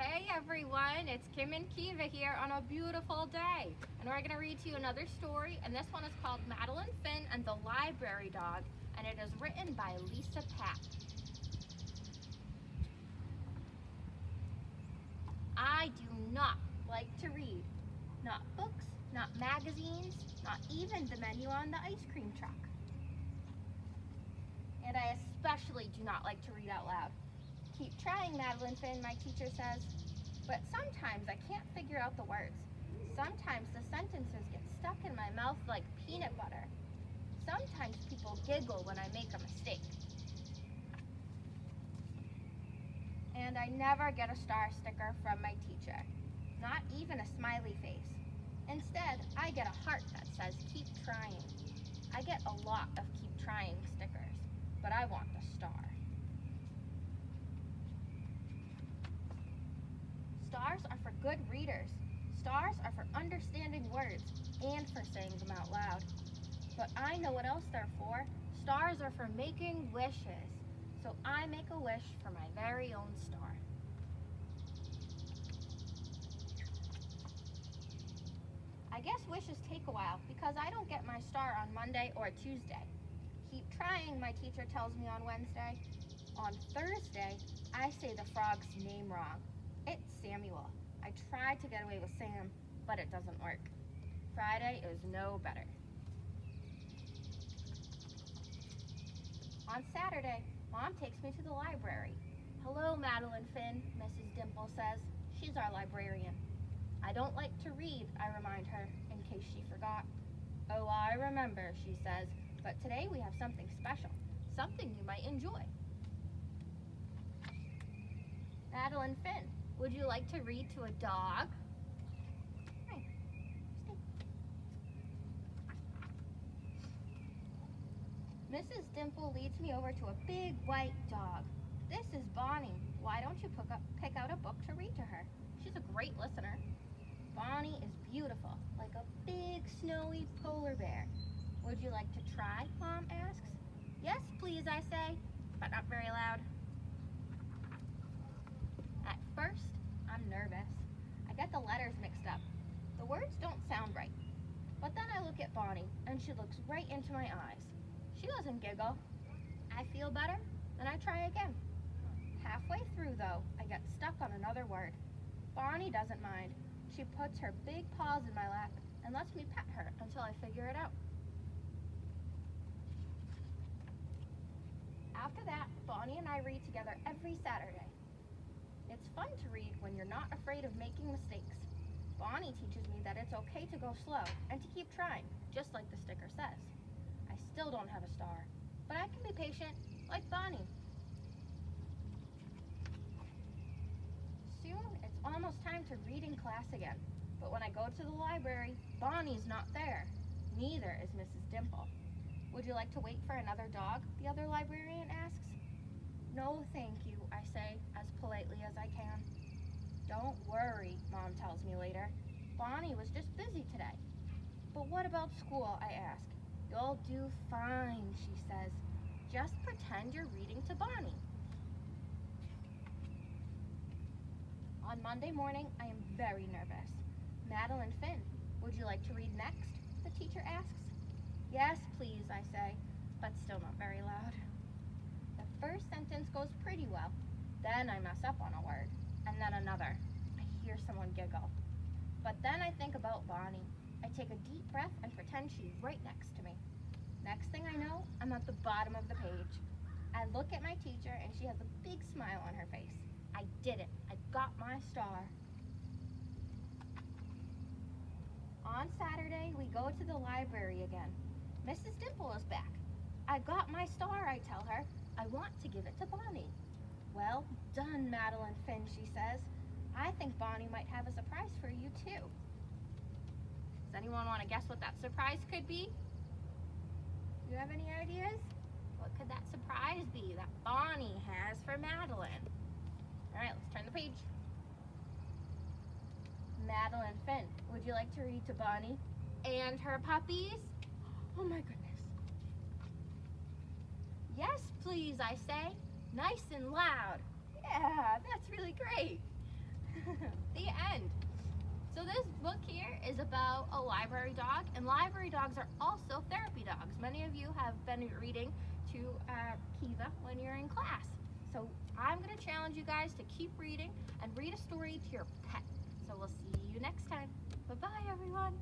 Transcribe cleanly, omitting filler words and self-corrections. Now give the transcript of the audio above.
Hey everyone, it's Kim and Keeva here on a beautiful day. And we're going to read to you another story, and this one is called Madeline Finn and the Library Dog, and it is written by Lisa Papp. I do not like to read. Not books, not magazines, not even the menu on the ice cream truck. And I especially do not like to read out loud. Keep trying, Madeline Finn, my teacher says. But sometimes I can't figure out the words. Sometimes the sentences get stuck in my mouth like peanut butter. Sometimes people giggle when I make a mistake. And I never get a star sticker from my teacher. Not even a smiley face. Instead, I get a heart that says keep trying. I get a lot of keep trying stickers, but I want the star. Stars are for good readers. Stars are for understanding words and for saying them out loud. But I know what else they're for. Stars are for making wishes. So I make a wish for my very own star. I guess wishes take a while because I don't get my star on Monday or Tuesday. Keep trying, my teacher tells me on Wednesday. On Thursday, I say the frog's name wrong. It's Samuel. I tried to get away with Sam, but it doesn't work. Friday is no better. On Saturday, Mom takes me to the library. Hello, Madeline Finn, Mrs. Dimple says. She's our librarian. I don't like to read, I remind her, in case she forgot. Oh, I remember, she says, but today we have something special, something you might enjoy. Madeline Finn, would you like to read to a dog? Hi. Mrs. Dimple leads me over to a big white dog. This is Bonnie. Why don't you pick out a book to read to her? She's a great listener. Bonnie is beautiful, like a big snowy polar bear. Would you like to try? Mom asks. Yes, please, I say, but not very loud. At first, I'm nervous. I get the letters mixed up. The words don't sound right. But then I look at Bonnie, and she looks right into my eyes. She doesn't giggle. I feel better, and I try again. Halfway through, though, I get stuck on another word. Bonnie doesn't mind. She puts her big paws in my lap and lets me pet her until I figure it out. After that, Bonnie and I read together every Saturday. It's fun to read when you're not afraid of making mistakes. Bonnie teaches me that it's okay to go slow and to keep trying, just like the sticker says. I still don't have a star, but I can be patient, like Bonnie. Soon, it's almost time to reading class again. But when I go to the library, Bonnie's not there. Neither is Mrs. Dimple. Would you like to wait for another dog? The other librarian asks. No, thank you, I say, as politely as I can. Don't worry, Mom tells me later. Bonnie was just busy today. But what about school, I ask. You'll do fine, she says. Just pretend you're reading to Bonnie. On Monday morning, I am very nervous. Madeline Finn, would you like to read next? The teacher asks. Yes, please, I say, but still not very loud. The first sentence goes pretty well. Then I mess up on a word, and then another. I hear someone giggle. But then I think about Bonnie. I take a deep breath and pretend she's right next to me. Next thing I know, I'm at the bottom of the page. I look at my teacher, and she has a big smile on her face. I did it. I got my star. On Saturday, we go to the library again. Mrs. Dimple is back. I got my star, I tell her. I want to give it to Bonnie. Well done, Madeline Finn, she says. I think Bonnie might have a surprise for you, too. Does anyone want to guess what that surprise could be? Do you have any ideas? What could that surprise be that Bonnie has for Madeline? All right, let's turn the page. Madeline Finn, would you like to read to Bonnie and her puppies? Oh my goodness. Yes, please, I say, nice and loud. Yeah, that's really great. this book here is about a library dog, and library dogs are also therapy dogs. Many of you have been reading to Keeva when you're in class. So I'm going to challenge you guys to keep reading and read a story to your pet. So we'll see you next time. Bye-bye, everyone.